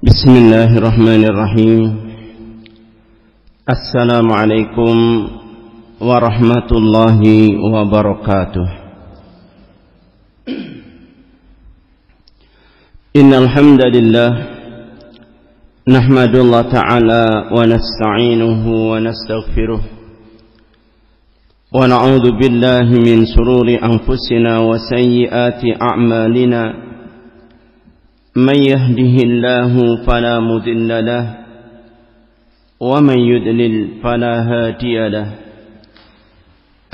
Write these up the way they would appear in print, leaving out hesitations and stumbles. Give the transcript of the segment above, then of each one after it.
بسم الله الرحمن الرحيم. السلام عليكم ورحمة الله وبركاته. إن الحمد لله نحمد الله تعالى ونستعينه ونستغفره ونعوذ بالله من شرور أنفسنا وسيئات أعمالنا. من يهده الله فلا مضل له ومن يضلل فلا هادي له.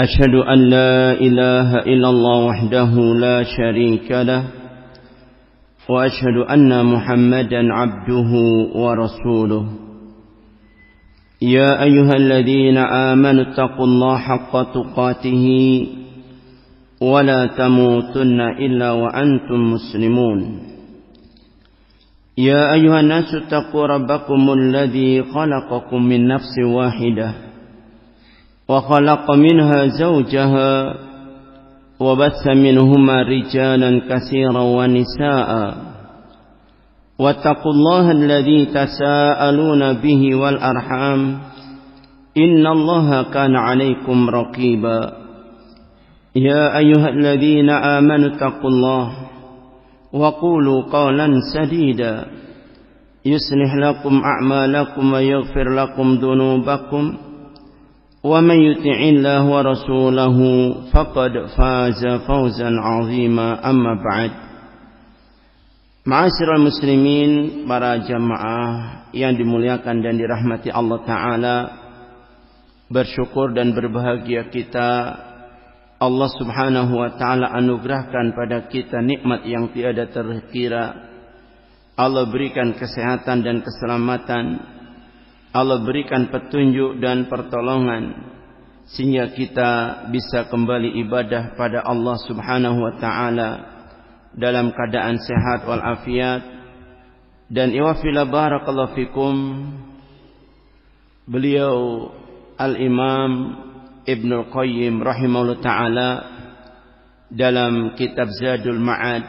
أشهد أن لا إله إلا الله وحده لا شريك له وأشهد أن محمدا عبده ورسوله. يا أيها الذين آمنوا اتقوا الله حق تقاته ولا تموتن إلا وأنتم مسلمون. يا أيها الناس اتقوا ربكم الذي خلقكم من نفس واحدة وخلق منها زوجها وبث منهما رجالا كثيرا ونساء واتقوا الله الذي تساءلون به والأرحام إن الله كان عليكم رقيبا. يا أيها الذين آمنوا اتقوا الله وقولوا قولا سديدا يصلح لكم أعمالكم ويغفر لكم ذنوبكم ومن يطع الله ورسوله فقد فاز فوزا عظيما. أما بعد. Ma'asyiral muslimin, para jamaah yang dimuliakan dan dirahmati Allah Ta'ala, bersyukur dan berbahagia kita Allah Subhanahu wa Ta'ala anugerahkan pada kita nikmat yang tiada terkira. Allah berikan kesehatan dan keselamatan. Allah berikan petunjuk dan pertolongan sehingga kita bisa kembali ibadah pada Allah Subhanahu wa Ta'ala dalam keadaan sehat walafiat. Dan iwafila barakallahu fikum, beliau Al-Imam Ibnu Qayyim rahimahullah ta'ala dalam kitab Zadul Ma'ad,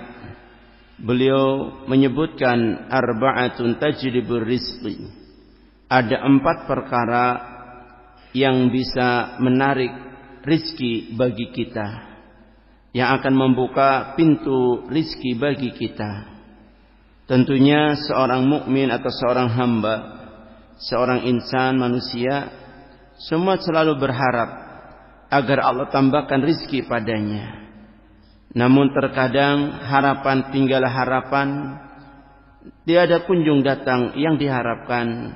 beliau menyebutkan arba'atun tajlibur rizqi. Ada 4 perkara yang bisa menarik rizki bagi kita, yang akan membuka pintu rizki bagi kita. Tentunya seorang mukmin atau seorang hamba, seorang insan manusia, semua selalu berharap agar Allah tambahkan rizki padanya. Namun terkadang harapan tinggal harapan, tiada kunjung datang yang diharapkan.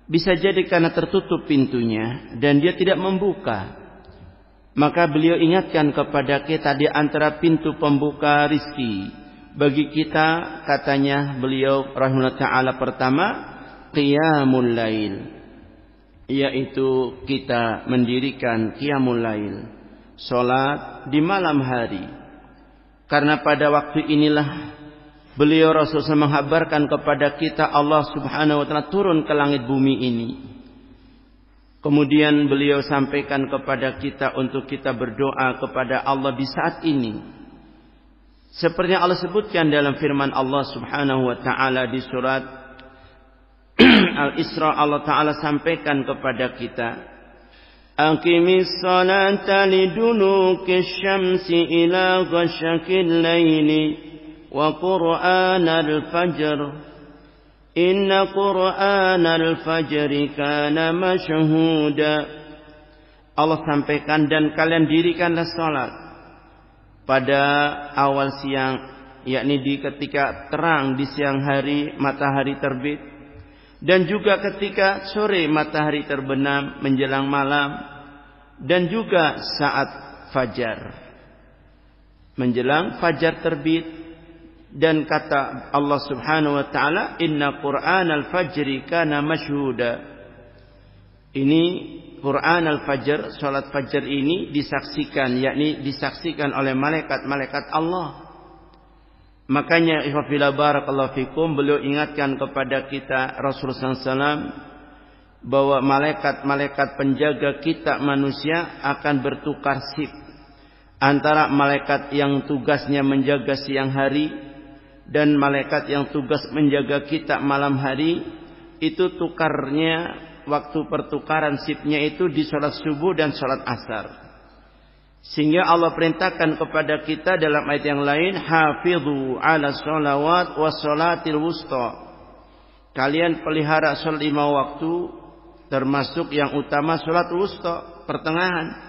Bisa jadi karena tertutup pintunya dan dia tidak membuka. Maka beliau ingatkan kepada kita di antara pintu pembuka rizki bagi kita, katanya beliau rahimahullah ta'ala, pertama qiyamul lail, yaitu kita mendirikan qiyamul lail, salat di malam hari. Karena pada waktu inilah beliau Rasulullah menghabarkan kepada kita Allah Subhanahu wa Ta'ala turun ke langit bumi ini. Kemudian beliau sampaikan kepada kita untuk kita berdoa kepada Allah di saat ini. Seperti yang Allah sebutkan dalam firman Allah Subhanahu wa Ta'ala di surat Al-Isra, Allah Ta'ala sampaikan kepada kita, aqimis salata lidunukis syamsi ila ghashakil laili wa qur'anal fajr inna qur'anal fajri kana mashhuda. Allah sampaikan, dan kalian dirikanlah salat pada awal siang, yakni di ketika terang di siang hari matahari terbit, dan juga ketika sore matahari terbenam menjelang malam, dan juga saat fajar menjelang fajar terbit. Dan kata Allah Subhanahu wa Ta'ala, inna qur'anal fajri kana mashhuda. Ini Quran al-fajr, salat fajar ini disaksikan, yakni disaksikan oleh malaikat-malaikat Allah. Makanya ikhwafillah barakallahu fikum, beliau ingatkan kepada kita Rasulullah SAW bahwa malaikat-malaikat penjaga kita manusia akan bertukar shift antara malaikat yang tugasnya menjaga siang hari dan malaikat yang tugas menjaga kita malam hari itu tukarnya, waktu pertukaran shiftnya itu di sholat subuh dan sholat asar. Sehingga Allah perintahkan kepada kita dalam ayat yang lain, hafidhu ala sholawat wa sholatil wusta. Kalian pelihara sholat 5 waktu, termasuk yang utama sholat wusta, pertengahan.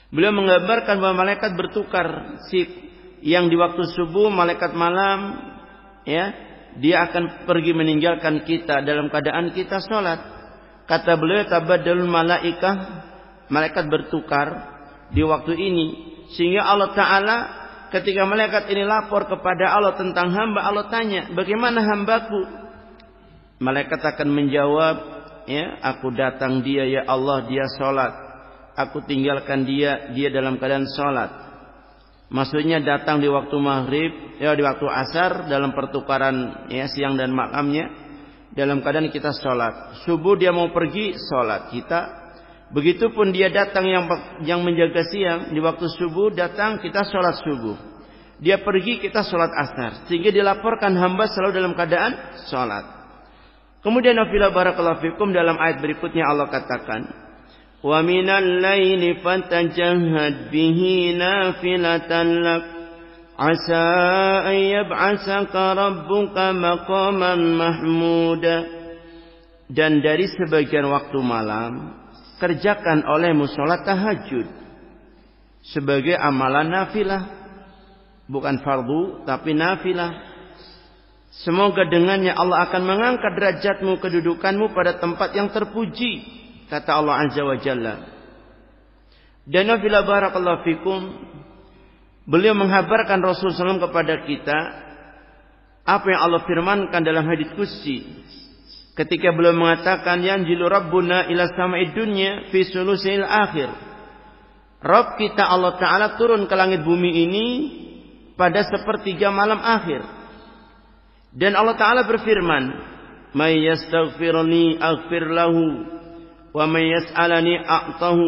Beliau menggambarkan bahwa malaikat bertukar shift. Yang di waktu subuh, malaikat malam, ya, dia akan pergi meninggalkan kita dalam keadaan kita sholat. Kata beliau, tabaddalul malaikah, malaikat bertukar di waktu ini. Sehingga Allah Ta'ala ketika malaikat ini lapor kepada Allah tentang hamba, Allah tanya, bagaimana hambaku? Malaikat akan menjawab, ya, aku datang dia ya Allah, dia sholat. Aku tinggalkan dia dalam keadaan sholat. Maksudnya datang di waktu maghrib, ya di waktu asar, dalam pertukaran ya siang dan malamnya, dalam keadaan kita sholat. Subuh dia mau pergi, sholat kita. Begitupun dia datang yang menjaga siang, di waktu subuh datang kita sholat subuh. Dia pergi kita sholat asar. Sehingga dilaporkan hamba selalu dalam keadaan sholat. Kemudian nafila barakallahu fikum, dalam ayat berikutnya Allah katakan, wa minal laili fatajahhad bihi nafilatan lak asa an yab'asaka rabbuka maqaman mahmuda. Dan dari sebagian waktu malam kerjakan olehmu salat tahajud sebagai amalan nafilah, bukan fardu tapi nafilah. Semoga dengannya Allah akan mengangkat derajatmu, kedudukanmu pada tempat yang terpuji, kata Allah Azza wa Jalla. Dan nafila barakallahu fikum, beliau menghabarkan Rasulullah SAW kepada kita apa yang Allah firmankan dalam hadits qudsi ketika beliau mengatakan, yanzilu rabbuna ila sama'id dunya fi sulusil akhir. Rabb kita Allah Ta'ala turun ke langit bumi ini pada sepertiga malam akhir. Dan Allah Ta'ala berfirman, may yastaghfirni aghfir lahu wa may yas'alani a'tahu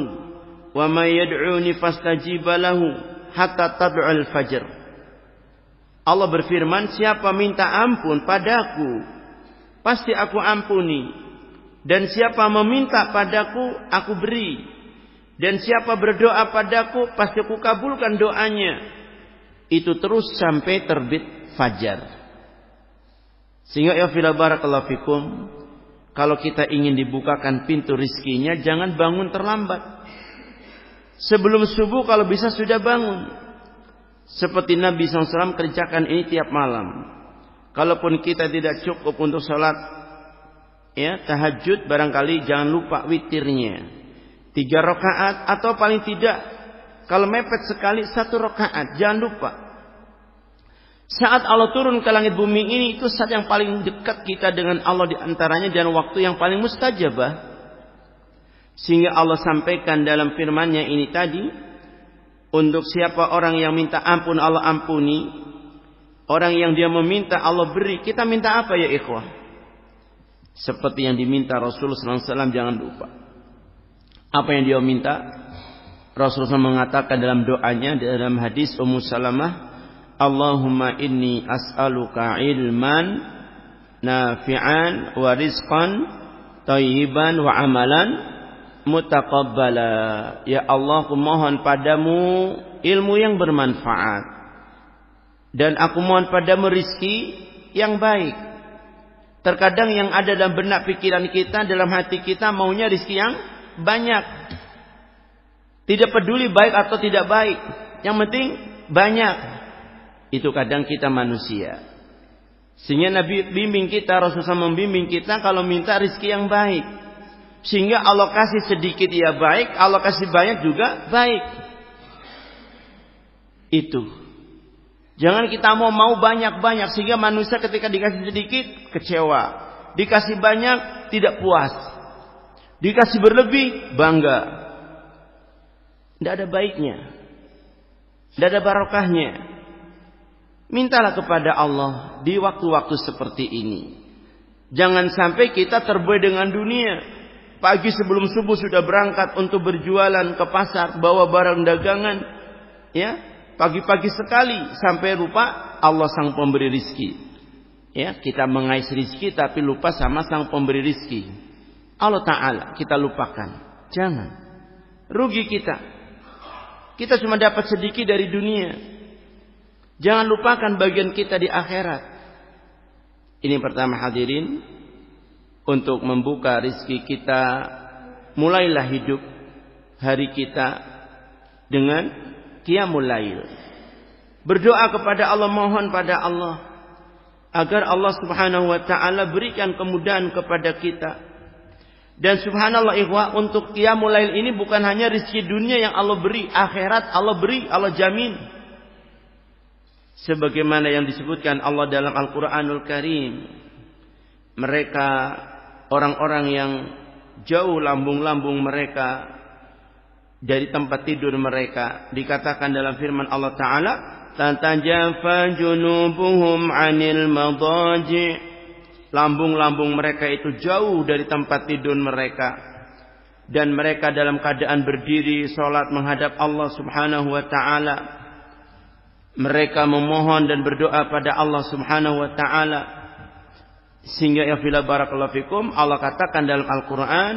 wa may yad'uni fastajiba lahu hatta tad'ul fajr. Allah berfirman, siapa minta ampun padaku pasti aku ampuni, dan siapa meminta padaku aku beri, dan siapa berdoa padaku pasti aku kabulkan doanya. Itu terus sampai terbit fajar. Sehingga ya fila barakallahu fikum, kalau kita ingin dibukakan pintu rizkinya, jangan bangun terlambat. Sebelum subuh kalau bisa sudah bangun. Seperti Nabi SAW kerjakan ini tiap malam. Kalaupun kita tidak cukup untuk sholat ya tahajud, barangkali jangan lupa witirnya 3 rakaat, atau paling tidak kalau mepet sekali 1 rakaat, jangan lupa. Saat Allah turun ke langit bumi ini, itu saat yang paling dekat kita dengan Allah di antaranya, dan waktu yang paling mustajabah. Sehingga Allah sampaikan dalam firman-Nya ini tadi, untuk siapa orang yang minta ampun Allah ampuni, orang yang dia meminta Allah beri. Kita minta apa ya ikhwah? Seperti yang diminta Rasulullah SAW, jangan lupa. Apa yang dia minta? Rasulullah SAW mengatakan dalam doanya, dalam hadis Ummu Salamah, Allahumma inni as'aluka ilman nafi'an wa rizqan thayyiban wa amalan mutaqabbala. Ya Allah, aku mohon padamu ilmu yang bermanfaat, dan aku mohon padamu rizki yang baik. Terkadang yang ada dalam benak pikiran kita, dalam hati kita, maunya rizki yang banyak. Tidak peduli baik atau tidak baik, yang penting banyak. Itu kadang kita manusia. Sehingga Nabi bimbing kita, Rasulullah membimbing kita kalau minta rizki yang baik. Sehingga Allah kasih sedikit ya baik, Allah kasih banyak juga baik. Itu. Jangan kita mau banyak-banyak, sehingga manusia ketika dikasih sedikit kecewa, dikasih banyak tidak puas, dikasih berlebih bangga. Tidak ada baiknya, tidak ada barokahnya. Mintalah kepada Allah di waktu-waktu seperti ini. Jangan sampai kita terbuai dengan dunia. Pagi sebelum subuh sudah berangkat untuk berjualan ke pasar, bawa barang dagangan, ya, Pagi-pagi sekali sampai lupa Allah sang pemberi rizki. Ya, kita mengais rizki tapi lupa sama sang pemberi rizki. Allah Ta'ala kita lupakan. Jangan. Rugi kita. Kita cuma dapat sedikit dari dunia. Jangan lupakan bagian kita di akhirat. Ini pertama hadirin. Untuk membuka rizki kita, mulailah hidup hari kita dengan qiyamul lail. Berdoa kepada Allah, mohon pada Allah agar Allah Subhanahu wa taala berikan kemudahan kepada kita. Dan subhanallah ikhwah, untuk qiyamul lail ini bukan hanya rizki dunia yang Allah beri, akhirat Allah beri, Allah jamin. Sebagaimana yang disebutkan Allah dalam Al-Qur'anul Karim. Mereka orang-orang yang jauh lambung-lambung mereka dari tempat tidur mereka, dikatakan dalam firman Allah Ta'ala, tatajafa junubuhum 'anil madaji', lambung-lambung mereka itu jauh dari tempat tidur mereka, dan mereka dalam keadaan berdiri salat menghadap Allah Subhanahu wa taala. Mereka memohon dan berdoa pada Allah Subhanahu wa taala. Sehingga ya fila barakallahu fikum, Allah katakan dalam Al-Qur'an,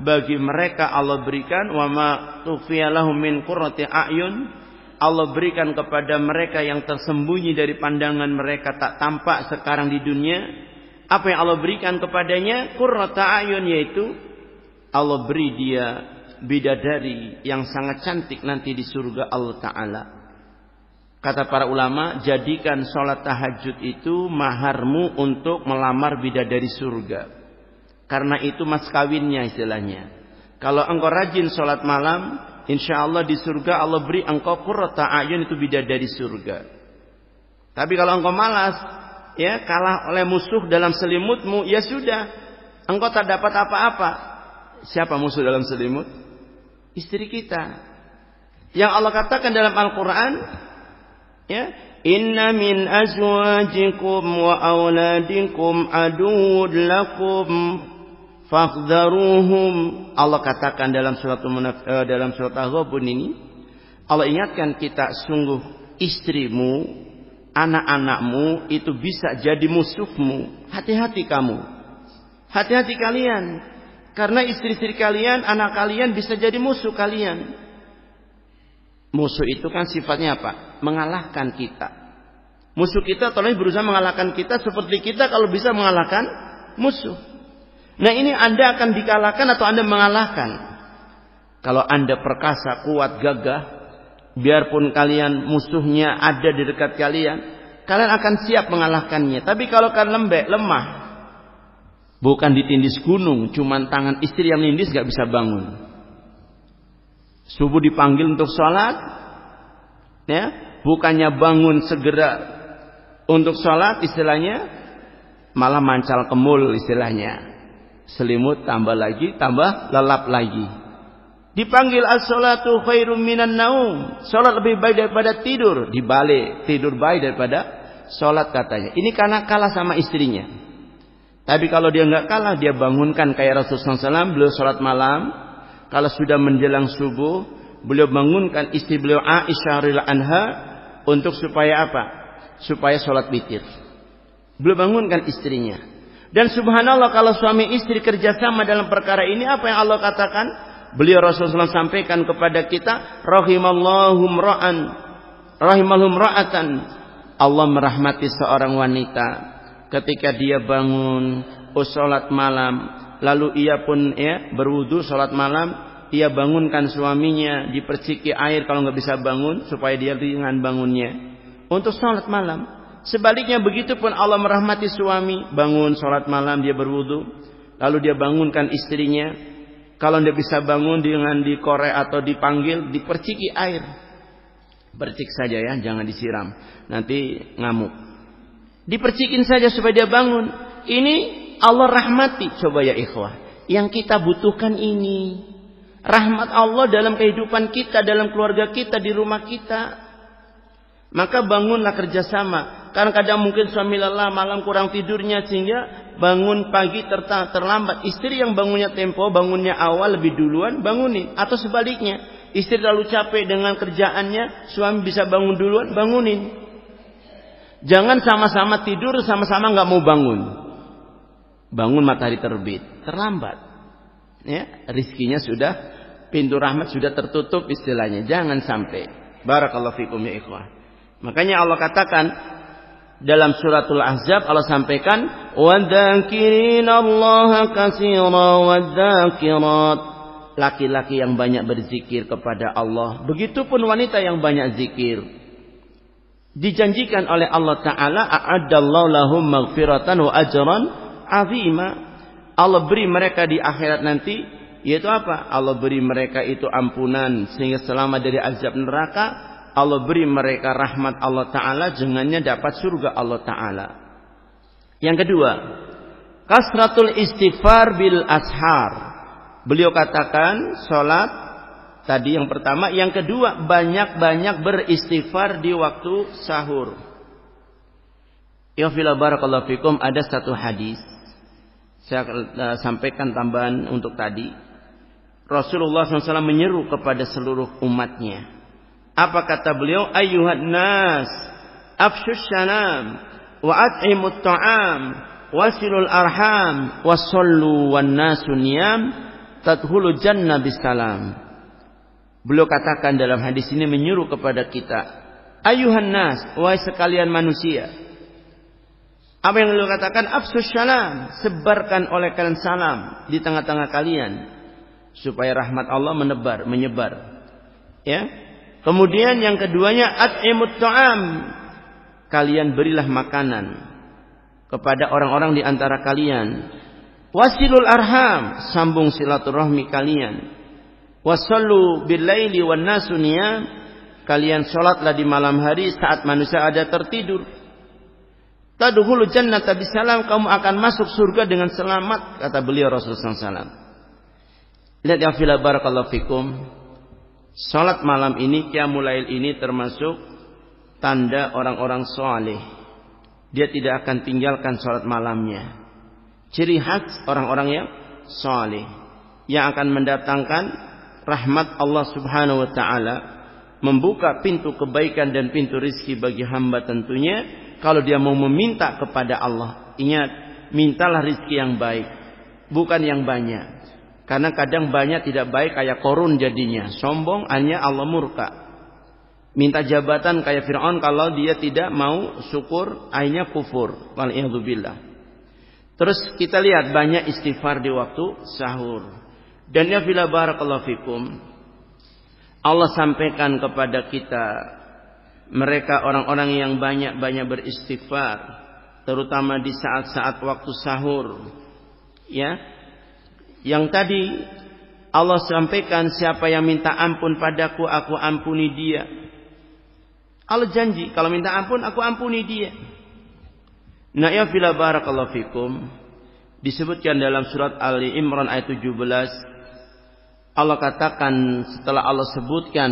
bagi mereka Allah berikan wa ma tufiya lahum min qurrati a'yun, Allah berikan kepada mereka yang tersembunyi dari pandangan mereka, tak tampak sekarang di dunia. Apa yang Allah berikan kepadanya? Qurrata a'yun, yaitu Allah beri dia bidadari yang sangat cantik nanti di surga Allah Ta'ala. Kata para ulama, jadikan sholat tahajud itu maharmu untuk melamar bidadari surga. Karena itu mas kawinnya istilahnya. Kalau engkau rajin sholat malam, insya Allah di surga Allah beri engkau qurrata a'yun, itu bidadari surga. Tapi kalau engkau malas, ya kalah oleh musuh dalam selimutmu, ya sudah, engkau tak dapat apa-apa. Siapa musuh dalam selimut? Istri kita. Yang Allah katakan dalam Al-Quran, ya, inna min azwajikum wa auladikum aduwwun lakum fahdharuhum. Allah katakan dalam surat Al-Ghabun ini, Allah ingatkan kita, sungguh istrimu, anak-anakmu itu bisa jadi musuhmu. Hati-hati kamu, hati-hati kalian, karena istri-istri kalian, anak kalian bisa jadi musuh kalian. Musuh itu kan sifatnya apa? Mengalahkan kita. Musuh kita tolong berusaha mengalahkan kita, seperti kita kalau bisa mengalahkan musuh. Nah, ini Anda akan dikalahkan atau Anda mengalahkan? Kalau Anda perkasa, kuat, gagah, biarpun kalian musuhnya ada di dekat kalian, kalian akan siap mengalahkannya. Tapi kalau kalian lembek, lemah, bukan ditindis gunung, cuman tangan istri yang nindis gak bisa bangun. Subuh dipanggil untuk sholat, ya, bukannya bangun segera untuk sholat, istilahnya malah mancal kemul, istilahnya selimut tambah lagi, tambah lelap lagi. Dipanggil as-sholatu khairum minan naum, sholat lebih baik daripada tidur, dibalik, tidur baik daripada sholat katanya. Ini karena kalah sama istrinya. Tapi kalau dia nggak kalah, dia bangunkan kayak Rasulullah SAW, beliau sholat malam. Kalau sudah menjelang subuh, beliau bangunkan istri beliau Aisyah radhiyallahu anha untuk supaya apa? Supaya sholat witir. Beliau bangunkan istrinya. Dan subhanallah, kalau suami istri kerjasama dalam perkara ini, apa yang Allah katakan? Beliau Rasulullah sampaikan kepada kita, rahimallahum ra'atan. Allah merahmati seorang wanita ketika dia bangun, sholat malam. Lalu ia pun berwudu sholat malam, ia bangunkan suaminya, diperciki air kalau nggak bisa bangun supaya dia ringan bangunnya untuk sholat malam. Sebaliknya begitu pun Allah merahmati suami, bangun sholat malam dia berwudu, lalu dia bangunkan istrinya. Kalau dia bisa bangun dengan dikorek atau dipanggil, diperciki air, percik saja ya, jangan disiram, nanti ngamuk. Dipercikin saja supaya dia bangun. Ini Allah rahmati. Coba ya ikhwah, yang kita butuhkan ini rahmat Allah dalam kehidupan kita, dalam keluarga kita, di rumah kita. Maka bangunlah kerjasama. Karena kadang mungkin suami lelah, malam kurang tidurnya, sehingga bangun pagi terlambat. Istri yang bangunnya tempo, bangunnya awal lebih duluan, bangunin. Atau sebaliknya, Istri terlalu capek dengan kerjaannya, suami bisa bangun duluan, bangunin. Jangan sama-sama tidur, sama-sama nggak mau bangun. Bangun matahari terbit, terlambat. Ya, rizkinya sudah, pintu rahmat sudah tertutup istilahnya. Jangan sampai. Barakallahu fikum ya ikhwah. Makanya Allah katakan dalam suratul Ahzab, Allah sampaikan, وَذَاكِرِينَ كَثِيرًا وَالذَّاكِرَاتِ. Laki-laki yang banyak berzikir kepada Allah, begitupun wanita yang banyak zikir. Dijanjikan oleh Allah Ta'ala, a'addallahu lahum maghfiratan wa ajran 'azima. Allah beri mereka di akhirat nanti, yaitu apa? Allah beri mereka itu ampunan sehingga selamat dari azab neraka. Allah beri mereka rahmat Allah Ta'ala, dengannya dapat surga Allah Ta'ala. Yang kedua, kasratul istighfar bil ashar. Beliau katakan sholat tadi yang pertama. Yang kedua, banyak-banyak beristighfar di waktu sahur. Ya fila barakallahu fikum, ada satu hadis. Saya sampaikan tambahan untuk tadi. Rasulullah SAW menyeru kepada seluruh umatnya. Apa kata beliau? Ayyuhan nas, afshus salam, wa at'imut ta'am, wasilul arham, wasallu wan nasu niyam, tadkhulu jannah bisalam. Beliau katakan dalam hadis ini menyuruh kepada kita, ayuhan nas, wahai sekalian manusia. Apa yang beliau katakan? Afsus salam, sebarkan oleh kalian salam di tengah-tengah kalian supaya rahmat Allah menyebar. Ya. Kemudian yang keduanya, at'imut ta'am, kalian berilah makanan kepada orang-orang di antara kalian. Wasilul arham, sambung silaturahmi kalian. Wasallu billaili wan nasu niyam, kalian salatlah di malam hari saat manusia ada tertidur. Tadkhulu jannata bisalam, kamu akan masuk surga dengan selamat, kata beliau Rasulullah SAW. Lihat ya fila barakallahu fikum. Salat malam ini, qiyamul lail ini termasuk tanda orang-orang saleh. Dia tidak akan tinggalkan salat malamnya. Ciri khas orang-orang yang saleh, yang akan mendatangkan rahmat Allah Subhanahu wa taala, membuka pintu kebaikan dan pintu rizki bagi hamba tentunya kalau dia mau meminta kepada Allah. Ingat, mintalah rizki yang baik, bukan yang banyak. Karena kadang banyak tidak baik, kayak Korun jadinya, sombong, hanya Allah murka. Minta jabatan kayak Fir'aun, kalau dia tidak mau syukur, akhirnya kufur. Wal'iyadzubillah. Terus kita lihat banyak istighfar di waktu sahur. Dan ya fila barakallahu fikum, Allah sampaikan kepada kita, mereka orang-orang yang banyak-banyak beristighfar, terutama di saat-saat waktu sahur. Ya, yang tadi Allah sampaikan, siapa yang minta ampun padaku, aku ampuni dia. Allah janji, kalau minta ampun, aku ampuni dia. Nah ya fila barakallahu fikum, disebutkan dalam surat Ali Imran ayat 17, Allah katakan setelah Allah sebutkan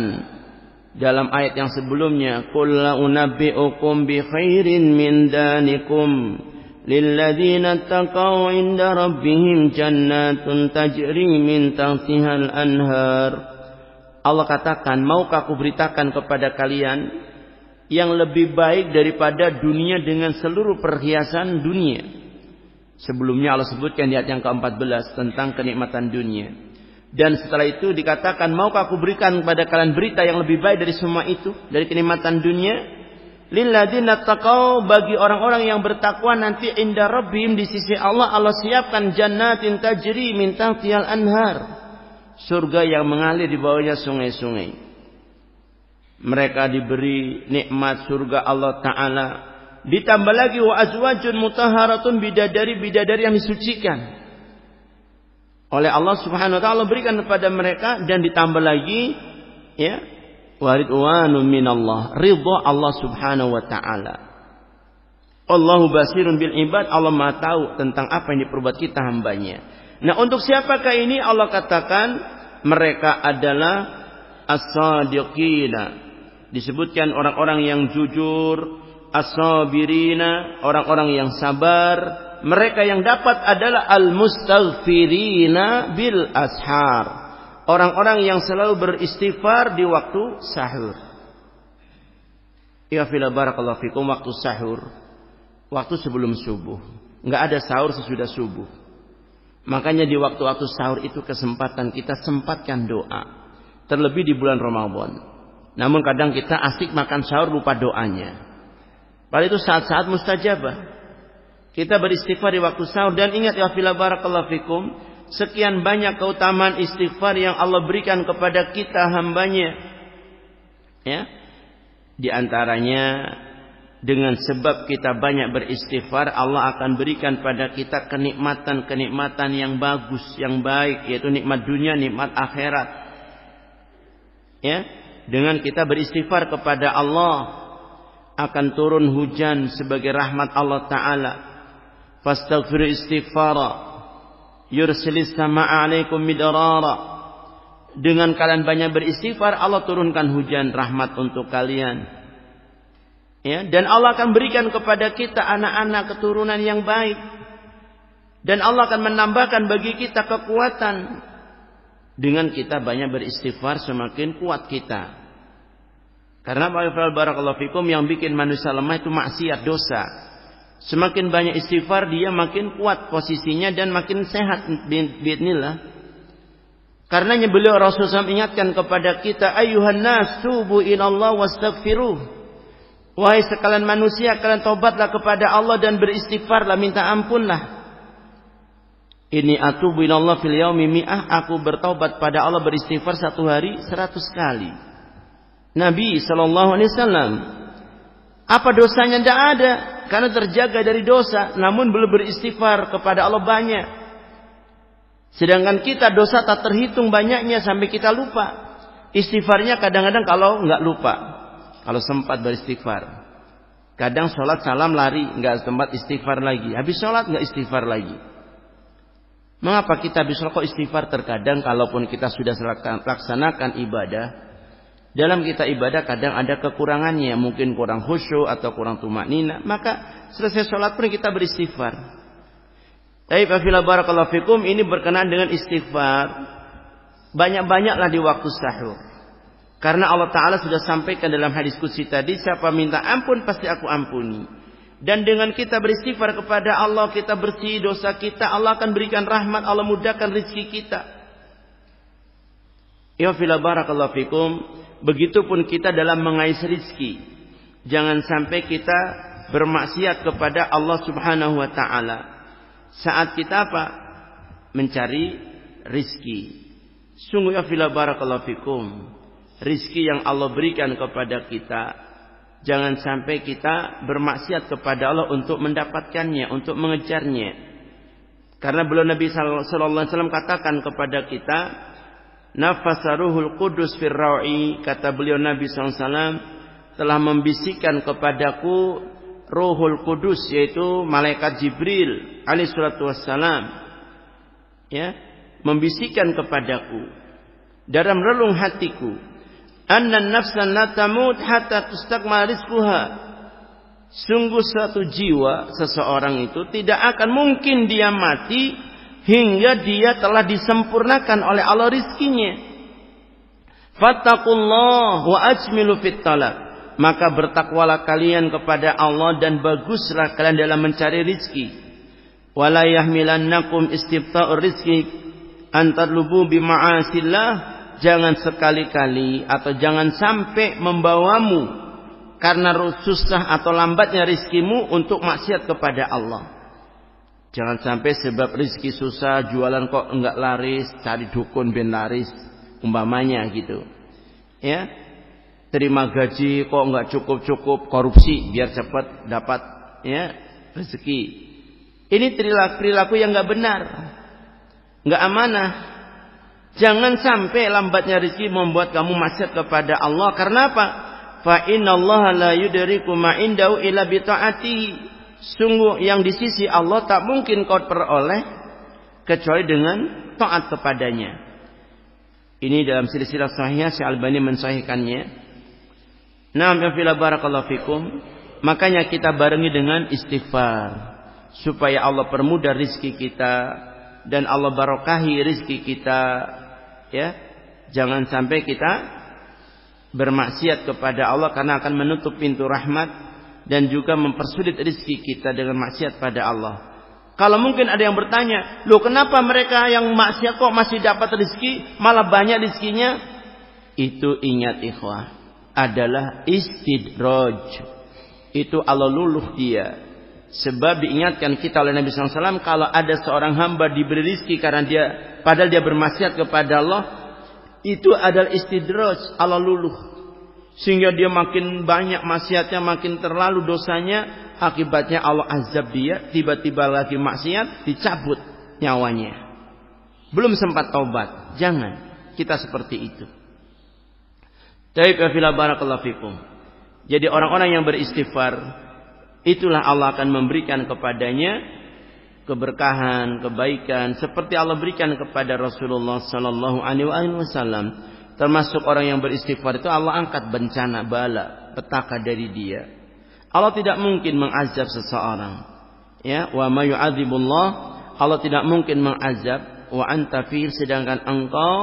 dalam ayat yang sebelumnya, qul la unabbi'ukum bi khairin min danikum lilladzina taqaw 'inda rabbihim jannatun tajri min tahtihal anhar. Allah katakan, maukah aku beritakan kepada kalian yang lebih baik daripada dunia dengan seluruh perhiasan dunia. Sebelumnya Allah sebutkan di ayat yang ke-14 tentang kenikmatan dunia. Dan setelah itu dikatakan, maukah aku berikan kepada kalian berita yang lebih baik dari semua itu, dari kenikmatan dunia? Lilladzina taqaw, bagi orang-orang yang bertakwa nanti inda rabbihim, di sisi Allah, Allah siapkan jannatin tajri min tahtihal anhar, surga yang mengalir di bawahnya sungai-sungai. Mereka diberi nikmat surga Allah Ta'ala. Ditambah lagi wa azwajun mutahharatun, bidadari-bidadari yang disucikan oleh Allah Subhanahu wa ta'ala, berikan kepada mereka. Dan ditambah lagi, ya, waridwanun minallah, ridha Allah Subhanahu wa ta'ala. Allahu basirun bil ibad, Allah Maha tahu tentang apa yang diperbuat kita hambanya. Nah, untuk siapakah ini? Allah katakan mereka adalah as-sadiqina, disebutkan orang-orang yang jujur, as-sabirina, orang-orang yang sabar. Mereka yang dapat adalah al-mustaghfirina bil ashar, orang-orang yang selalu beristighfar di waktu sahur. Ya fila barakallahu fikum, waktu sahur, waktu sebelum subuh. Enggak ada sahur sesudah subuh. Makanya di waktu-waktu sahur itu kesempatan kita sempatkan doa. Terlebih di bulan Ramadan. Namun kadang kita asik makan sahur lupa doanya. Padahal itu saat-saat mustajabah. Kita beristighfar di waktu sahur. Dan ingat ya fila barakallahu fikum, sekian banyak keutamaan istighfar yang Allah berikan kepada kita hambanya. Ya. Di antaranya dengan sebab kita banyak beristighfar, Allah akan berikan pada kita kenikmatan-kenikmatan yang bagus, yang baik, yaitu nikmat dunia, nikmat akhirat. Ya, dengan kita beristighfar kepada Allah akan turun hujan sebagai rahmat Allah Ta'ala. Fastaghfiru istighfara yursilis sama'a alaikum midrara. Dengan kalian banyak beristighfar, Allah turunkan hujan rahmat untuk kalian. Ya, dan Allah akan berikan kepada kita anak-anak keturunan yang baik. Dan Allah akan menambahkan bagi kita kekuatan. Dengan kita banyak beristighfar, semakin kuat kita. Karena barakallahu fikum, yang bikin manusia lemah itu maksiat, dosa. Semakin banyak istighfar, dia makin kuat posisinya dan makin sehat biidznillah. Karenanya beliau Rasulullah ingatkan kepada kita, ayyuhan nas tubu ilallah wastaghfiruh. Wahai sekalian manusia, kalian tobatlah kepada Allah dan beristighfarlah, minta ampunlah. Ini atubu ilallah fil yaumi mi'ah, aku bertobat pada Allah beristighfar satu hari 100 kali. Nabi SAW, apa dosanya? Tidak ada, karena terjaga dari dosa, namun belum beristighfar kepada Allah banyak. Sedangkan kita dosa tak terhitung banyaknya sampai kita lupa. Istighfarnya kadang-kadang kalau enggak lupa, kalau sempat beristighfar. Kadang sholat salam lari, enggak sempat istighfar lagi. Habis sholat enggak istighfar lagi. Mengapa kita habis sholat kok istighfar? Terkadang kalaupun kita sudah laksanakan ibadah, dalam kita ibadah kadang ada kekurangannya, mungkin kurang khusyuk atau kurang tumaknina, maka selesai sholat pun kita beristighfar. Tapi fila barakallahu fikum, ini berkenaan dengan istighfar. Banyak-banyaklah di waktu sahur. Karena Allah Ta'ala sudah sampaikan dalam hadis qudsi tadi, siapa minta ampun pasti aku ampuni. Dan dengan kita beristighfar kepada Allah, kita bersih dosa kita, Allah akan berikan rahmat, Allah mudahkan rezeki kita. Ya fila barakallahu fikum, begitupun kita dalam mengais rezeki. Jangan sampai kita bermaksiat kepada Allah Subhanahu wa Ta'ala. Saat kita apa? Mencari rizki. Sungguh ya fila barakallahu fikum, rizki yang Allah berikan kepada kita, jangan sampai kita bermaksiat kepada Allah untuk mendapatkannya, untuk mengejarnya. Karena beliau Nabi SAW katakan kepada kita, nafasa ruhul qudus fir ra'i, kata beliau Nabi SAW, telah membisikkan kepadaku Ruhul Kudus, yaitu malaikat Jibril alaihi salatu wassalam, ya, membisikkan kepadaku dalam relung hatiku, anna nafsan la tamut hatta tustakmal rizquha. Sungguh satu jiwa, seseorang itu tidak akan mungkin dia mati hingga dia telah disempurnakan oleh Allah rizkinya. Fattaqullah wa ajmilu fit talab. Maka bertakwalah kalian kepada Allah dan baguslah kalian dalam mencari rizki. Wala yahmilannakum istibta'ur rizki an tatlubu bima'asillah. Jangan sekali-kali atau jangan sampai membawamu karena susah atau lambatnya rizkimu untuk maksiat kepada Allah. Jangan sampai sebab rizki susah, jualan kok enggak laris, cari dukun ben laris, umpamanya gitu. Ya. Terima gaji kok enggak cukup-cukup, korupsi biar cepat dapat ya rezeki. Ini perilaku yang enggak benar, enggak amanah. Jangan sampai lambatnya rezeki membuat kamu maksiat kepada Allah. Karena apa? Fa innallaha la yudriku ma indahu illa bi ta'atihi. Sungguh yang di sisi Allah tak mungkin kau peroleh kecuali dengan taat kepadanya. Ini dalam silsilah sahihah Syekh Albani mensahihkannya. Naam ya fila barakallahu fikum, makanya kita barengi dengan istighfar supaya Allah permudah rizki kita dan Allah barokahi rizki kita, ya, Jangan sampai kita bermaksiat kepada Allah karena akan menutup pintu rahmat dan juga mempersulit rezeki kita dengan maksiat pada Allah. Kalau mungkin ada yang bertanya, loh kenapa mereka yang maksiat kok masih dapat rezeki, malah banyak rezekinya? Itu ingat ikhwah, adalah istidraj. Itu Allah luluh dia. Sebab diingatkan kita oleh Nabi SAW, kalau ada seorang hamba diberi rezeki karena padahal dia bermaksiat kepada Allah, itu adalah istidraj, Allah luluh. Sehingga dia makin banyak maksiatnya, makin terlalu dosanya, akibatnya Allah azab dia, tiba-tiba lagi maksiat, dicabut nyawanya. Belum sempat taubat. Jangan kita seperti itu. Taib ya barakallahu fikum. Jadi orang-orang yang beristighfar, itulah Allah akan memberikan kepadanya keberkahan, kebaikan seperti Allah berikan kepada Rasulullah sallallahu alaihi wasallam. Termasuk orang yang beristighfar itu Allah angkat bencana, bala, petaka dari dia. Allah tidak mungkin mengazab seseorang. Ya, wa ma yu'adzibullah, Allah tidak mungkin mengazab wa anta fi, sedangkan engkau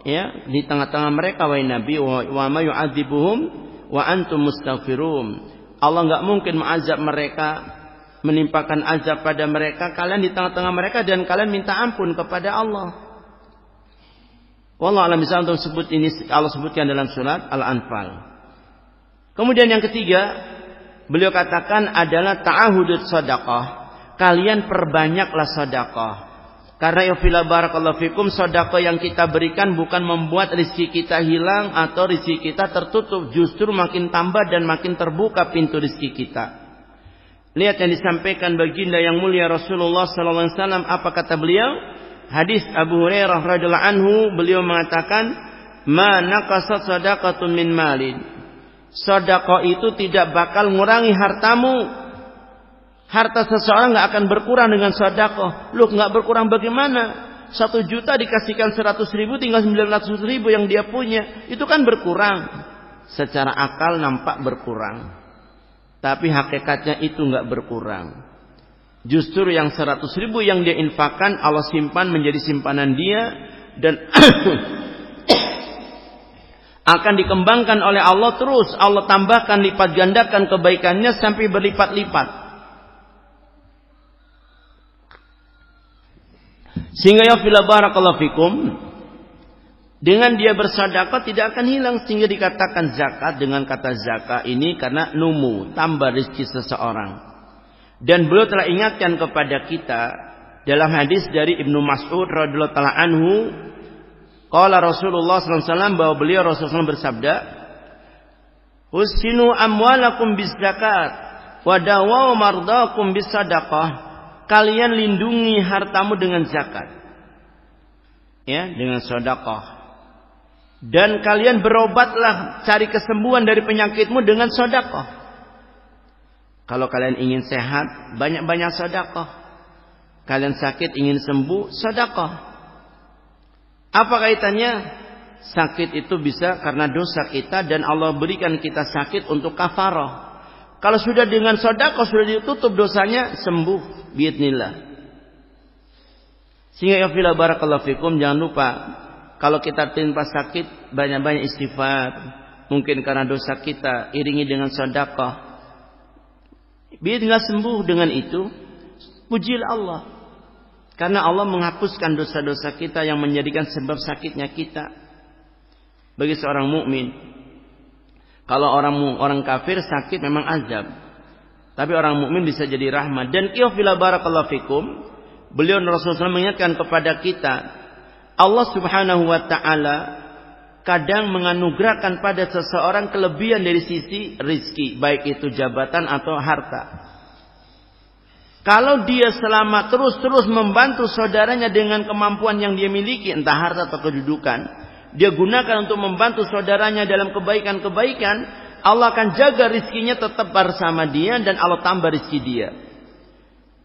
ya di tengah-tengah mereka wahai Nabi, wa ma yu'adzibuhum wa antum mustaghfirun. Allah enggak mungkin mengazab mereka, menimpakan azab pada mereka, kalian di tengah-tengah mereka dan kalian minta ampun kepada Allah. Wallahu a'lam bishawab. Untuk sebut ini Allah sebutkan dalam surat Al-Anfal. Kemudian yang ketiga, beliau katakan adalah ta'ahudut sedekah. Kalian perbanyaklah sedekah. Karena ya fila barakallahu fikum, sedekah yang kita berikan bukan membuat rezeki kita hilang atau rezeki kita tertutup, justru makin tambah dan makin terbuka pintu rezeki kita. Lihat yang disampaikan baginda yang mulia Rasulullah sallallahu alaihi wasallam, apa kata beliau? Hadis Abu Hurairah radhiyallahu anhu, beliau mengatakan, "Ma naqasat shadaqatun min malin." Sedekah itu tidak bakal ngurangi hartamu. Harta seseorang enggak akan berkurang dengan sedekah. Loh, enggak berkurang bagaimana? 1 juta dikasihkan 100.000, tinggal 900.000 yang dia punya. Itu kan berkurang. Secara akal nampak berkurang. Tapi hakikatnya itu enggak berkurang. Justru yang 100.000 yang dia infakkan, Allah simpan menjadi simpanan dia dan akan dikembangkan oleh Allah terus. Allah tambahkan, lipat gandakan kebaikannya sampai berlipat-lipat. Sehingga ya fila barakallahu fikum, dengan dia bersedekah tidak akan hilang, sehingga dikatakan zakat. Dengan kata zakat ini karena numu, tambah rezeki seseorang. Dan beliau telah ingatkan kepada kita dalam hadis dari Ibnu Mas'ud radhiyallahu taala anhu, qala Rasulullah sallallahu alaihi wasallam, bahwa beliau Rasulullah bersabda, "Husinu amwalakum bizakat wa dawaw mardakum bisadaqah." Kalian lindungi hartamu dengan zakat. Ya, dengan sedekah. Dan kalian berobatlah, cari kesembuhan dari penyakitmu dengan sedekah. Kalau kalian ingin sehat, banyak-banyak sedekah. Kalian sakit, ingin sembuh, sedekah. Apa kaitannya? Sakit itu bisa karena dosa kita dan Allah berikan kita sakit untuk kafarah. Kalau sudah dengan sedekah sudah ditutup dosanya, sembuh biidznillah. Sehingga ya fila barakallahu fikum, jangan lupa kalau kita timpa sakit, banyak-banyak istighfar. Mungkin karena dosa kita, iringi dengan sedekah. Biar tidak sembuh dengan itu, pujilah Allah. Karena Allah menghapuskan dosa-dosa kita yang menjadikan sebab sakitnya kita. Bagi seorang mukmin, kalau orang kafir sakit memang azab, tapi orang mukmin bisa jadi rahmat. Dan qiyafila barakallahu fikum, beliau Rasulullah mengingatkan kepada kita, Allah Subhanahu wa taala kadang menganugerahkan pada seseorang kelebihan dari sisi rizki, baik itu jabatan atau harta. Kalau dia selama terus-terus membantu saudaranya dengan kemampuan yang dia miliki, entah harta atau kedudukan, dia gunakan untuk membantu saudaranya dalam kebaikan-kebaikan, Allah akan jaga rizkinya tetap bersama dia dan Allah tambah rizki dia.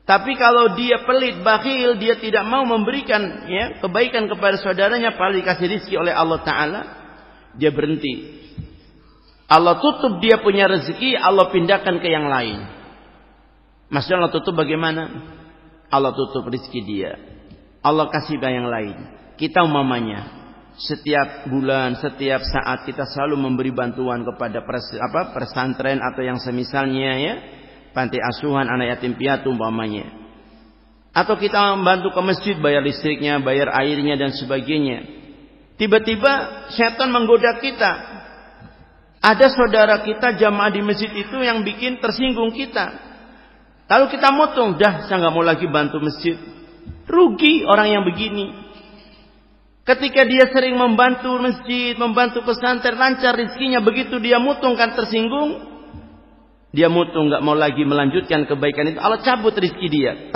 Tapi kalau dia pelit, bakhil, dia tidak mau memberikan kebaikan kepada saudaranya, padahal dikasih rizki oleh Allah Ta'ala, dia berhenti. Allah tutup dia punya rezeki, Allah pindahkan ke yang lain. Maksudnya Allah tutup bagaimana? Allah tutup rizki dia, Allah kasih ke yang lain. Kita umpamanya setiap bulan, setiap saat kita selalu memberi bantuan kepada pesantren atau yang semisalnya ya, panti asuhan anak yatim piatu umpamanya. Atau kita membantu ke masjid, bayar listriknya, bayar airnya dan sebagainya. Tiba-tiba setan menggoda kita. Ada saudara kita jamaah di masjid itu yang bikin tersinggung kita. Lalu kita motong, dah saya nggak mau lagi bantu masjid. Rugi orang yang begini. Ketika dia sering membantu masjid, membantu pesantren, lancar rezekinya, begitu dia mutung kan tersinggung, dia mutung nggak mau lagi melanjutkan kebaikan itu, Allah cabut rezeki dia,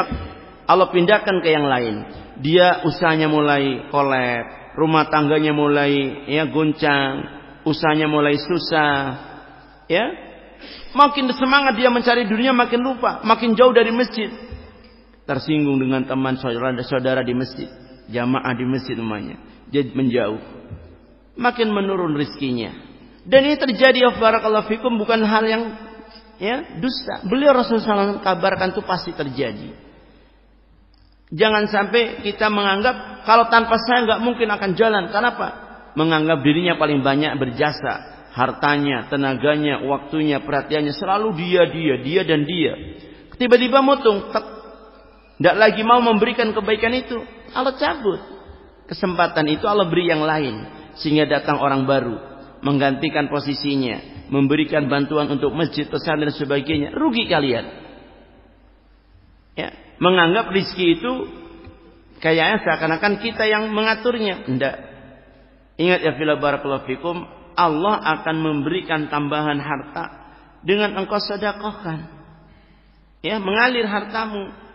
Allah pindahkan ke yang lain. Dia usahanya mulai kolab, rumah tangganya mulai ya goncang, usahanya mulai susah, ya. Makin semangat dia mencari dunia, makin lupa, makin jauh dari masjid. Tersinggung dengan teman saudara di masjid, jamaah di masjid namanya, jadi menjauh, makin menurun rezekinya. Dan ini terjadi ya barakallahu fikum, bukan hal yang ya dusta. Beliau Rasulullah SAW kabarkan itu pasti terjadi. Jangan sampai kita menganggap kalau tanpa saya nggak mungkin akan jalan. Kenapa? Menganggap dirinya paling banyak berjasa, hartanya, tenaganya, waktunya, perhatiannya selalu dia dan dia. Tiba-tiba mutung, tidak lagi mau memberikan kebaikan itu, Allah cabut kesempatan itu, Allah beri yang lain, sehingga datang orang baru menggantikan posisinya, memberikan bantuan untuk masjid, pesantren dan sebagainya. Rugi kalian ya, menganggap rezeki itu kayaknya seakan-akan kita yang mengaturnya. Tidak. Ingat ya fillah barakallahu fikum, Allah akan memberikan tambahan harta dengan engkau sedekahkan, ya, mengalir hartamu.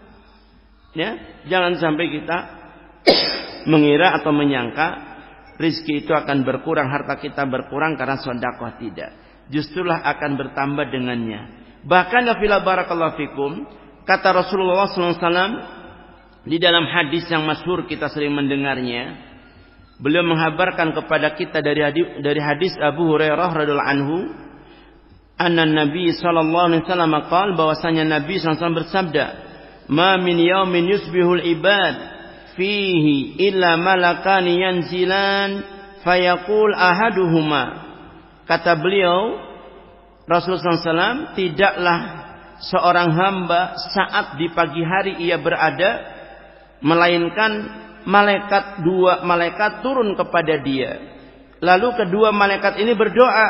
Ya, jangan sampai kita mengira atau menyangka rezeki itu akan berkurang, harta kita berkurang karena sedekah. Tidak, justrulah akan bertambah dengannya. Bahkan ya fillah barakallahu fikum, kata Rasulullah SAW di dalam hadis yang masyhur kita sering mendengarnya, beliau menghabarkan kepada kita dari hadis Abu Hurairah radhiyallahu anhu, anna Nabi sallallahu alaihi wasallam qaal, bahwasanya Nabi SAW bersabda, ma min yaumin yusbihul ibad fihi illa malakani yanzilan fayaqul ahaduhuma. Kata beliau Rasulullah SAW, tidaklah seorang hamba saat di pagi hari ia berada, melainkan dua malaikat turun kepada dia. Lalu kedua malaikat ini berdoa,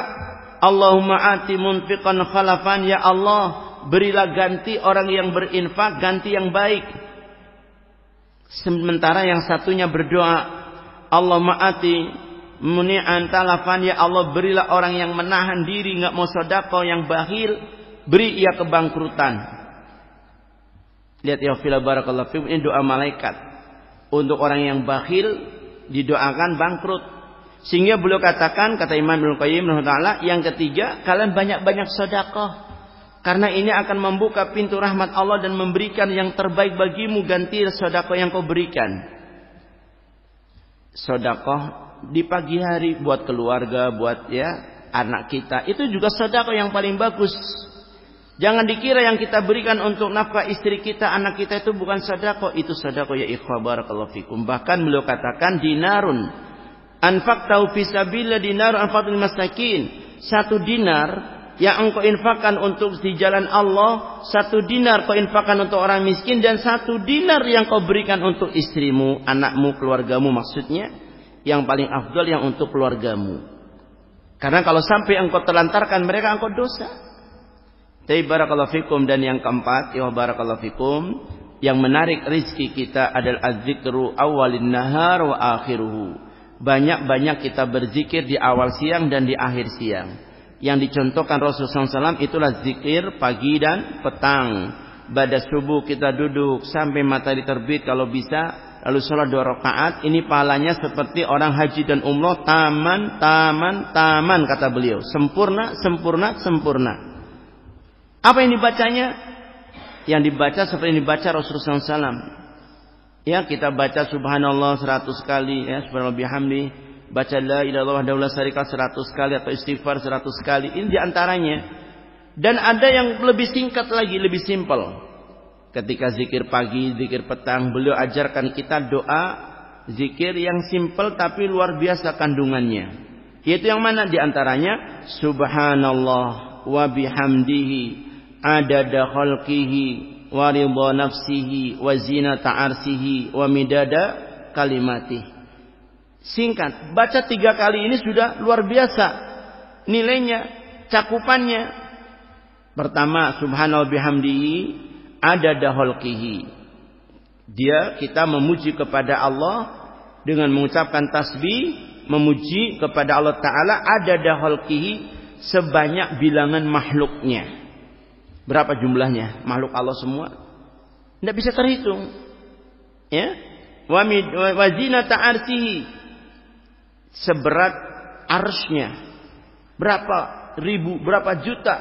Allahumma ati munfiqan khalafan, ya Allah, berilah ganti orang yang berinfak, ganti yang baik. Sementara yang satunya berdoa, Allahumma ati muni'an talafan, ya Allah, berilah orang yang menahan diri, nggak mau sedekah, yang bakhil, beri ia kebangkrutan. Lihat ya fillah barakallahu fikum, ini doa malaikat untuk orang yang bakhil, didoakan bangkrut. Sehingga beliau katakan, kata Imam Ibnu Qayyim rahimahullah, yang ketiga, kalian banyak-banyak sedekah, karena ini akan membuka pintu rahmat Allah dan memberikan yang terbaik bagimu, ganti sedekah yang kau berikan. Sedekah di pagi hari buat keluarga, buat ya anak kita, itu juga sedekah yang paling bagus. Jangan dikira yang kita berikan untuk nafkah istri kita, anak kita itu bukan sedekah, itu sedekah ya ikhwah barakallahu fikum. Bahkan beliau katakan, dinarun anfaqtahu fi sabilillah dinarun anfaqtul masakin. Satu dinar yang engkau infakkan untuk di jalan Allah, satu dinar kau infakkan untuk orang miskin, dan satu dinar yang kau berikan untuk istrimu, anakmu, keluargamu, maksudnya yang paling afdal yang untuk keluargamu. Karena kalau sampai engkau telantarkan mereka, engkau dosa. Tapi barakallahu fikum, dan yang keempat, ya barakallahu fikum, yang menarik rizki kita adalah az-zikru awalin nahar wa akhiruhu. Banyak-banyak kita berzikir di awal siang dan di akhir siang. Yang dicontohkan Rasulullah SAW itulah zikir pagi dan petang. Pada subuh kita duduk sampai matahari terbit kalau bisa, lalu sholat 2 rakaat. Ini pahalanya seperti orang haji dan umrah, taman kata beliau, sempurna. Apa yang dibacanya? Yang dibaca seperti yang dibaca Rasulullah SAW. Ya, kita baca subhanallah 100 kali, ya, subhanallah bihamdi, baca la ilaha illallah wahdahu la syarika 100 kali, atau istighfar 100 kali. Ini diantaranya. Dan ada yang lebih singkat lagi, lebih simpel. Ketika zikir pagi, zikir petang, beliau ajarkan kita doa zikir yang simpel tapi luar biasa kandungannya. Yaitu yang mana? Di antaranya subhanallah wa bihamdihi adada khalqihi wa ridha nafsihi wa zinata arsihi wa midada kalimatih. Singkat, baca 3 kali ini sudah luar biasa nilainya, cakupannya. Pertama, subhanallah bihamdihi adada khalqihi. Kita memuji kepada Allah dengan mengucapkan tasbih, memuji kepada Allah Ta'ala adada khalqihi, sebanyak bilangan makhluknya. Berapa jumlahnya makhluk Allah semua? Tidak bisa terhitung. Ya, wa zinata arsihi, seberat arsy-nya. Berapa ribu, berapa juta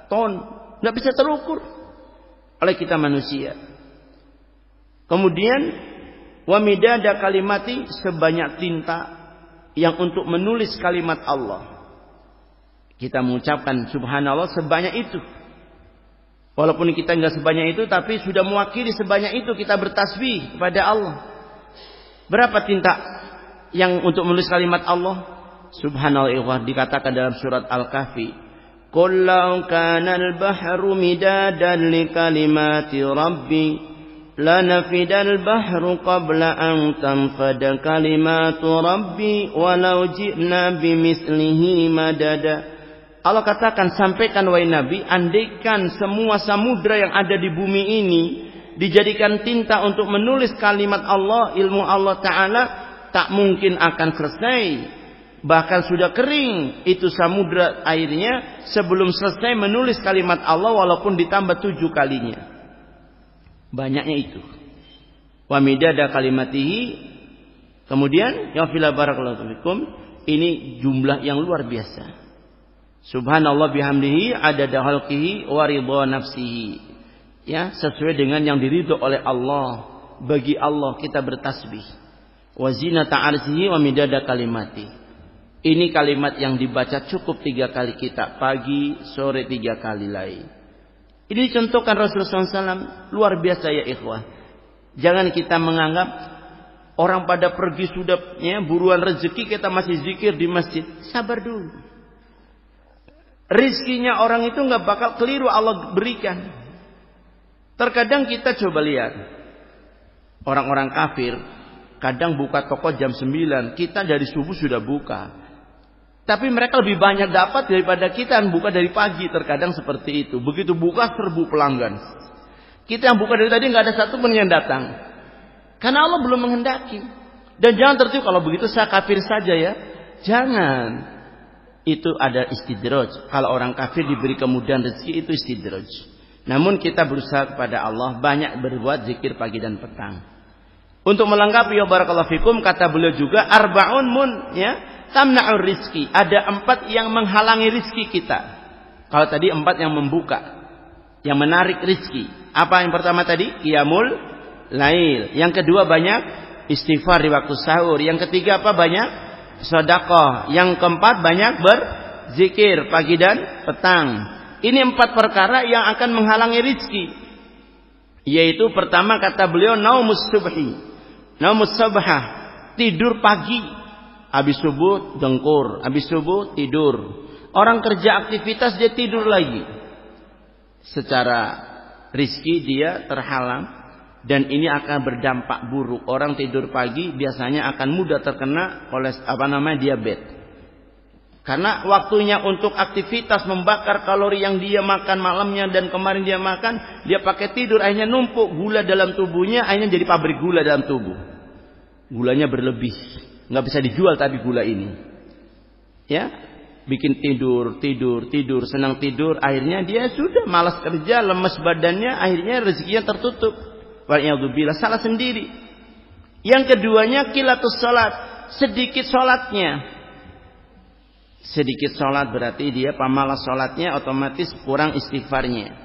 ton, tidak bisa terukur oleh kita manusia. Kemudian wa midada kalimati, sebanyak tinta yang untuk menulis kalimat Allah. Kita mengucapkan subhanallah sebanyak itu. Walaupun kita enggak sebanyak itu, tapi sudah mewakili sebanyak itu kita bertasbih kepada Allah. Berapa tinta yang untuk menulis kalimat Allah? Subhanallah, dikatakan dalam surat Al-Kahfi, qul law kana al-bahru midadan li kalimati rabbi lanafidal bahru qabla an tanfada kalimatu rabbi walau ji'na bimislihi madada. Allah katakan, sampaikan wahai Nabi, andaikan semua samudra yang ada di bumi ini dijadikan tinta untuk menulis kalimat Allah, ilmu Allah Ta'ala, tak mungkin akan selesai. Bahkan sudah kering itu samudra airnya sebelum selesai menulis kalimat Allah, walaupun ditambah 7 kalinya. Banyaknya itu. Wa midada kalimatihi. Kemudian ya fila barakallahu fikum, ini jumlah yang luar biasa. Subhanallah bihamdihi adada khalqihi wa ridha nafsihi. Ya, sesuai dengan yang diridho oleh Allah. Bagi Allah kita bertasbih. Wa zinata arsyihi wa midada kalimati. Ini kalimat yang dibaca cukup 3 kali kita, pagi, sore 3 kali lain. Ini dicontohkan Rasulullah SAW, luar biasa ya ikhwah. Jangan kita menganggap orang pada pergi sudah ya, buruan rezeki, kita masih zikir di masjid. Sabar dulu. Rizkinya orang itu nggak bakal keliru Allah berikan. Terkadang kita coba lihat orang-orang kafir, kadang buka toko jam 9, kita dari subuh sudah buka. Tapi mereka lebih banyak dapat daripada kita yang buka dari pagi. Terkadang seperti itu. Begitu buka serbu pelanggan. Kita yang buka dari tadi nggak ada satu pun yang datang. Karena Allah belum menghendaki. Dan jangan tertipu kalau begitu saya kafir saja ya. Jangan. Itu ada istidraj. Kalau orang kafir diberi kemudahan rezeki, itu istidraj. Namun kita berusaha kepada Allah banyak berbuat zikir pagi dan petang. Untuk melengkapi ya barakallahu fikum, kata beliau juga arba'un mun ya tamna'ur rizki. Ada 4 yang menghalangi rizki kita. Kalau tadi 4 yang membuka, yang menarik rizki. Apa yang pertama tadi? Qiyamul lail. Yang kedua banyak istighfar di waktu sahur. Yang ketiga apa? Banyak sedekah. Yang keempat banyak berzikir pagi dan petang. Ini 4 perkara yang akan menghalangi rizki. Yaitu pertama kata beliau naumus subhi, naumus subhah, tidur pagi. Habis subuh dengkur, habis subuh tidur. Orang kerja aktivitas dia tidur lagi. Secara rizki dia terhalang. Dan ini akan berdampak buruk. Orang tidur pagi biasanya akan mudah terkena diabetes. Karena waktunya untuk aktivitas membakar kalori yang dia makan malamnya dan kemarin dia makan, dia pakai tidur, akhirnya numpuk gula dalam tubuhnya, akhirnya jadi pabrik gula dalam tubuh. Gulanya berlebih, nggak bisa dijual tapi gula ini. Ya, bikin tidur, senang tidur, akhirnya dia sudah malas kerja, lemes badannya, akhirnya rezekinya tertutup. Wa'iyadzubillah, salah sendiri. Yang keduanya qilatus salat, sedikit salatnya. Sedikit salat berarti dia pemalas salatnya, otomatis kurang istighfarnya.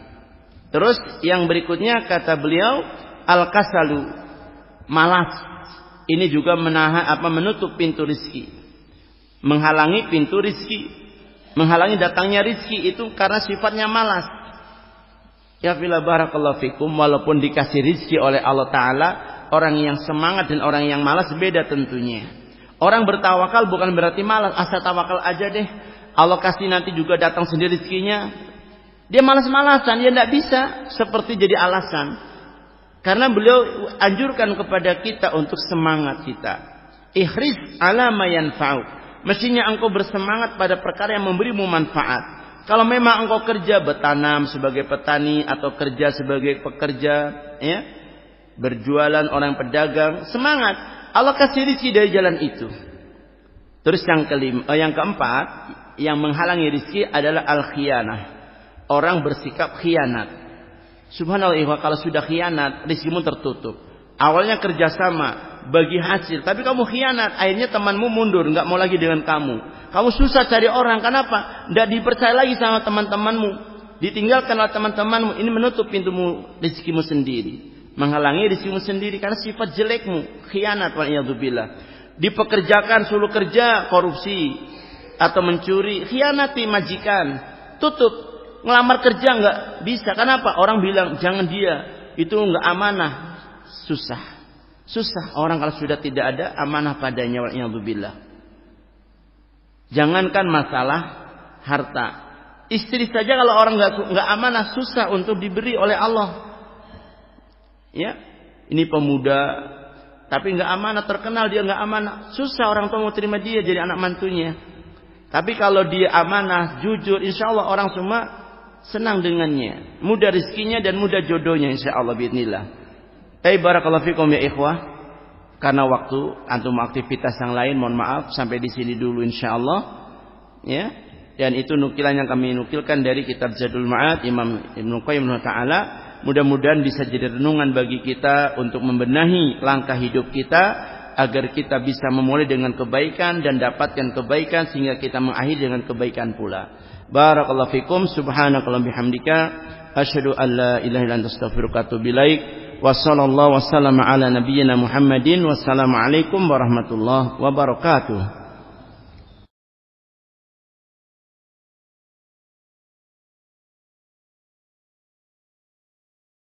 Terus yang berikutnya kata beliau al-kasalu, malas. Ini juga menutup pintu rizki. Menghalangi pintu rizki. Menghalangi datangnya rizki itu karena sifatnya malas. Ya fila barakallahu fikum, walaupun dikasih rizki oleh Allah Ta'ala, Orang yang semangat dan orang yang malas beda tentunya. Orang bertawakal bukan berarti malas. Asal tawakal aja deh. Allah kasih nanti juga datang sendiri rezekinya. Dia malas-malasan. Dia tidak bisa. Seperti jadi alasan. Karena beliau anjurkan kepada kita untuk semangat kita. Ihris ala ma yanfa'uk. Mestinya engkau bersemangat pada perkara yang memberimu manfaat. Kalau memang engkau kerja bertanam sebagai petani atau kerja sebagai pekerja, ya, berjualan orang pedagang, semangat. Allah kasih rezeki dari jalan itu. Terus yang keempat, yang menghalangi rezeki adalah al-khiyanah. Orang bersikap khianat. Subhanallah, kalau sudah khianat, rezekimu tertutup. Awalnya kerjasama, bagi hasil, tapi kamu khianat, akhirnya temanmu mundur, nggak mau lagi dengan kamu. Kamu susah cari orang, kenapa? Nggak dipercaya lagi sama teman-temanmu, ditinggalkan oleh teman-temanmu. Ini menutup pintumu rezekimu sendiri, menghalangi rezekimu sendiri karena sifat jelekmu, khianat. Wa'iyadzubillah. Dipekerjakan, suruh kerja, korupsi atau mencuri, khianati majikan, tutup. Ngelamar kerja nggak bisa, kenapa? Orang bilang jangan dia, itu nggak amanah. Susah orang kalau sudah tidak ada amanah padanya. Wa'iyadzubillah. Jangankan masalah harta, istri saja kalau orang nggak amanah susah untuk diberi oleh Allah. Ya, ini pemuda tapi nggak amanah, terkenal dia nggak amanah, susah orang tua mau terima dia jadi anak mantunya. Tapi kalau dia amanah, jujur, insya Allah orang semua senang dengannya, mudah rezekinya dan mudah jodohnya insya Allah biidznillah. Barakallahu fikum ya ikhwah. Karena waktu antum aktivitas yang lain, mohon maaf sampai di sini dulu insyaallah, ya. Dan itu nukilan yang kami nukilkan dari kitab Zadul Ma'ad Imam Ibnu Qayyim taala. Mudah-mudahan bisa jadi renungan bagi kita untuk membenahi langkah hidup kita agar kita bisa memulai dengan kebaikan dan dapatkan kebaikan sehingga kita mengakhiri dengan kebaikan pula. Barakallahu fikum, subhanakallahumma bihamdika asyhadu an la ilaha illa anta astaghfiruka wa atubu ilaik. Wassallallahu wassalamu ala nabiyyina Muhammadin. Wassalamualaikum warahmatullahi wabarakatuh.